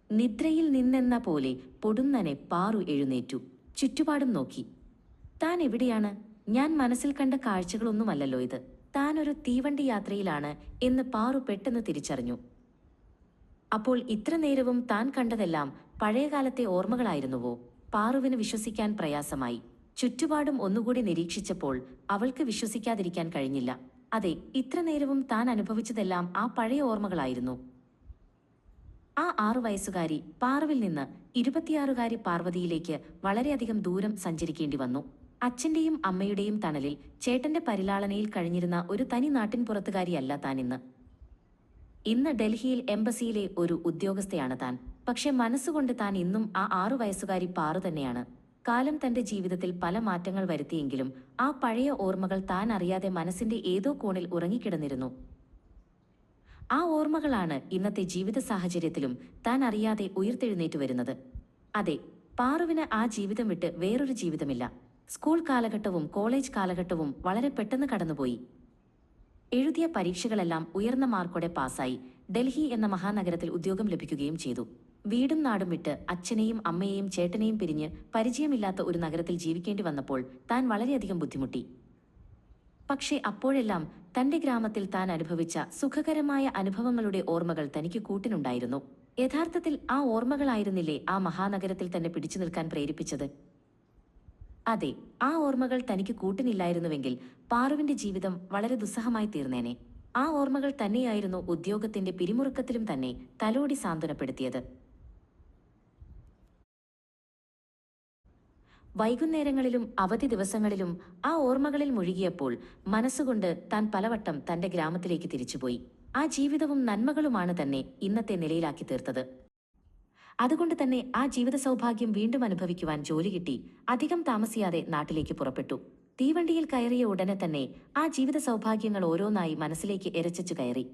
നിദ്രയിൽ നിന്നെന്ന പോലെ പൊടുന്നനെ പാറു എഴുന്നേറ്റു. ചുറ്റുപാടും നോക്കി. താൻ എവിടെയാണ്? ഞാൻ മനസ്സിൽ കണ്ട കാഴ്ചകളൊന്നുമല്ലല്ലോ ഇത്. താനൊരു തീവണ്ടി യാത്രയിലാണ് എന്ന് പാറു പെട്ടെന്ന് തിരിച്ചറിഞ്ഞു. അപ്പോൾ ഇത്ര നേരവും താൻ കണ്ടതെല്ലാം പഴയകാലത്തെ ഓർമ്മകളായിരുന്നുവോ? പാറുവിന് വിശ്വസിക്കാൻ പ്രയാസമായി. ചുറ്റുപാടും ഒന്നുകൂടി നിരീക്ഷിച്ചപ്പോൾ അവൾക്ക് വിശ്വസിക്കാതിരിക്കാൻ കഴിഞ്ഞില്ല. അതെ, ഇത്ര നേരവും താൻ അനുഭവിച്ചതെല്ലാം ആ പഴയ ഓർമ്മകളായിരുന്നു. ആ 6 വയസ്സുകാരി പാറുവിൽ നിന്ന് 26കാരി പാർവതിയിലേക്ക് വളരെയധികം ദൂരം സഞ്ചരിക്കേണ്ടി വന്നു. അച്ഛന്റെയും അമ്മയുടെയും തണലിൽ ചേട്ടന്റെ പരിലാളനയിൽ കഴിഞ്ഞിരുന്ന ഒരു തനി നാട്ടിൻപുറത്തുകാരിയല്ല താൻ ഇന്ന്. ഇന്ന് ഡൽഹിയിൽ എംബസിയിലെ ഒരു ഉദ്യോഗസ്ഥയാണ് താൻ. പക്ഷെ മനസ്സുകൊണ്ട് താൻ ഇന്നും ആ 6 വയസ്സുകാരി പാറു തന്നെയാണ്. കാലം തന്റെ ജീവിതത്തിൽ പല മാറ്റങ്ങൾ വരുത്തിയെങ്കിലും ആ പഴയ ഓർമ്മകൾ താൻ അറിയാതെ മനസ്സിന്റെ ഏതോ കോണിൽ ഉറങ്ങിക്കിടന്നിരുന്നു. ആ ഓർമ്മകളാണ് ഇന്നത്തെ ജീവിത സാഹചര്യത്തിലും താൻ അറിയാതെ ഉയർത്തെഴുന്നേറ്റു വരുന്നത്. അതെ, പാറുവിന് ആ ജീവിതം വിട്ട് വേറൊരു ജീവിതമില്ല. സ്കൂൾ കാലഘട്ടവും കോളേജ് കാലഘട്ടവും വളരെ പെട്ടെന്ന് കടന്നുപോയി. എഴുതിയ പരീക്ഷകളെല്ലാം ഉയർന്ന മാർക്കോടെ പാസായി ഡൽഹി എന്ന മഹാനഗരത്തിൽ ഉദ്യോഗം ലഭിക്കുകയും ചെയ്തു. വീടും നാടും വിട്ട് അച്ഛനെയും അമ്മയെയും ചേട്ടനെയും പിരിഞ്ഞ് പരിചയമില്ലാത്ത ഒരു നഗരത്തിൽ ജീവിക്കേണ്ടി വന്നപ്പോൾ താൻ വളരെയധികം ബുദ്ധിമുട്ടി. പക്ഷേ അപ്പോഴെല്ലാം തന്റെ ഗ്രാമത്തിൽ താൻ അനുഭവിച്ച സുഖകരമായ അനുഭവങ്ങളുടെ ഓർമ്മകൾ തനിക്ക് കൂട്ടിനുണ്ടായിരുന്നു. യഥാർത്ഥത്തിൽ ആ ഓർമ്മകളായിരുന്നില്ലേ ആ മഹാനഗരത്തിൽ തന്നെ പിടിച്ചു നിൽക്കാൻ പ്രേരിപ്പിച്ചത്? അതെ, ആ ഓർമ്മകൾ തനിക്ക് കൂട്ടിനില്ലായിരുന്നുവെങ്കിൽ പാറുവിന്റെ ജീവിതം വളരെ ദുസ്സഹമായി തീർന്നേനെ. ആ ഓർമ്മകൾ തന്നെയായിരുന്നു ഉദ്യോഗത്തിന്റെ പിരിമുറുക്കത്തിലും തന്നെ തലോടി സാന്ത്വനപ്പെടുത്തിയത്. വൈകുന്നേരങ്ങളിലും അവധി ദിവസങ്ങളിലും ആ ഓർമ്മകളിൽ മുഴുകിയപ്പോൾ മനസ്സുകൊണ്ട് താൻ പലവട്ടം തന്റെ ഗ്രാമത്തിലേക്ക് തിരിച്ചുപോയി. ആ ജീവിതവും നന്മകളുമാണ് തന്നെ ഇന്നത്തെ നിലയിലാക്കി തീർത്തത്. അതുകൊണ്ട് തന്നെ ആ ജീവിത സൗഭാഗ്യം വീണ്ടും അനുഭവിക്കുവാൻ ജോലി കിട്ടി അധികം താമസിയാതെ നാട്ടിലേക്ക് പുറപ്പെട്ടു. തീവണ്ടിയിൽ കയറിയ ഉടനെ തന്നെ ആ ജീവിത സൗഭാഗ്യങ്ങൾ ഓരോന്നായി മനസ്സിലേക്ക് എരച്ചു കയറി.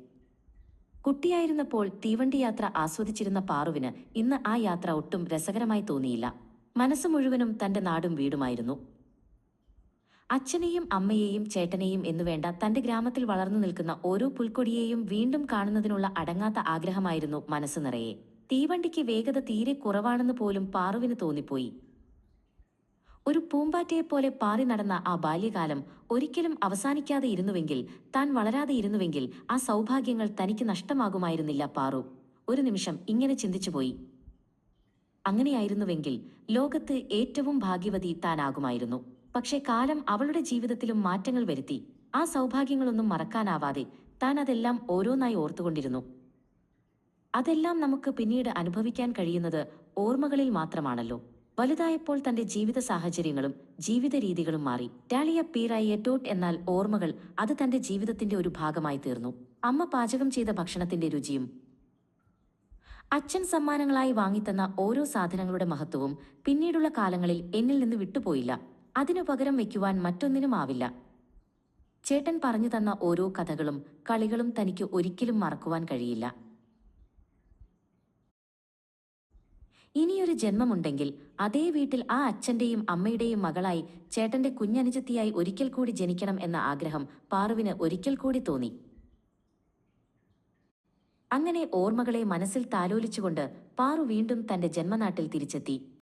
കുട്ടിയായിരുന്നപ്പോൾ തീവണ്ടി യാത്ര ആസ്വദിച്ചിരുന്ന പാറുവിന് ഇന്ന് ആ യാത്ര ഒട്ടും രസകരമായി തോന്നിയില്ല. മനസ്സ് മുഴുവനും തന്റെ നാടും വീടുമായിരുന്നു. അച്ഛനെയും അമ്മയെയും ചേട്ടനെയും എന്നുവേണ്ട തന്റെ ഗ്രാമത്തിൽ വളർന്നു നിൽക്കുന്ന ഓരോ പുൽക്കൊടിയെയും വീണ്ടും കാണുന്നതിനുള്ള അടങ്ങാത്ത ആഗ്രഹമായിരുന്നു മനസ്സ് നിറയെ. തീവണ്ടിക്ക് വേഗത തീരെ കുറവാണെന്ന് പോലും പാറുവിന് തോന്നിപ്പോയി. ഒരു പൂമ്പാറ്റയെപ്പോലെ പാറി നടന്ന ആ ബാല്യകാലം ഒരിക്കലും അവസാനിക്കാതെ ഇരുന്നുവെങ്കിൽ, താൻ വളരാതെ ഇരുന്നുവെങ്കിൽ ആ സൗഭാഗ്യങ്ങൾ തനിക്ക് നഷ്ടമാകുമായിരുന്നില്ല. പാറു ഒരു നിമിഷം ഇങ്ങനെ ചിന്തിച്ചുപോയി. അങ്ങനെയായിരുന്നുവെങ്കിൽ ലോകത്ത് ഏറ്റവും ഭാഗ്യവതി താനാകുമായിരുന്നു. പക്ഷേ കാലം അവളുടെ ജീവിതത്തിലും മാറ്റങ്ങൾ വരുത്തി. ആ സൗഭാഗ്യങ്ങളൊന്നും മറക്കാനാവാതെ താൻ അതെല്ലാം ഓരോന്നായി ഓർത്തുകൊണ്ടിരുന്നു. അതെല്ലാം നമുക്ക് പിന്നീട് അനുഭവിക്കാൻ കഴിയുന്നത് ഓർമ്മകളിൽ മാത്രമാണല്ലോ. വലുതായപ്പോൾ തന്റെ ജീവിത സാഹചര്യങ്ങളും ജീവിത രീതികളും മാറി. ടാലിയ പീറായ ഡോട്ട് എന്നാൽ ഓർമ്മകൾ. അത് തന്റെ ജീവിതത്തിന്റെ ഒരു ഭാഗമായി തീർന്നു. അമ്മ പാചകം ചെയ്ത ഭക്ഷണത്തിന്റെ രുചിയും അച്ഛൻ സമ്മാനങ്ങളായി വാങ്ങിത്തന്ന ഓരോ സാധനങ്ങളുടെ മഹത്വവും പിന്നീടുള്ള കാലങ്ങളിൽ എന്നിൽ നിന്ന് വിട്ടുപോയില്ല. അതിനു പകരം വയ്ക്കുവാൻ മറ്റൊന്നിനും ആവില്ല. ചേട്ടൻ പറഞ്ഞു തന്ന ഓരോ കഥകളും കളികളും തനിക്ക് ഒരിക്കലും മറക്കുവാൻ കഴിയില്ല. ഇനിയൊരു ജന്മമുണ്ടെങ്കിൽ അതേ വീട്ടിൽ ആ അച്ഛന്റെയും അമ്മയുടെയും മകളായി ചേട്ടന്റെ കുഞ്ഞനുജത്തിയായി ഒരിക്കൽ കൂടി ജനിക്കണം എന്ന ആഗ്രഹം പാറുവിന് ഒരിക്കൽ കൂടി തോന്നി. അങ്ങനെ ഓർമ്മകളെ മനസ്സിൽ താലോലിച്ചുകൊണ്ട് പാറു വീണ്ടും തന്റെ ജന്മനാട്ടിൽ തിരിച്ചെത്തി.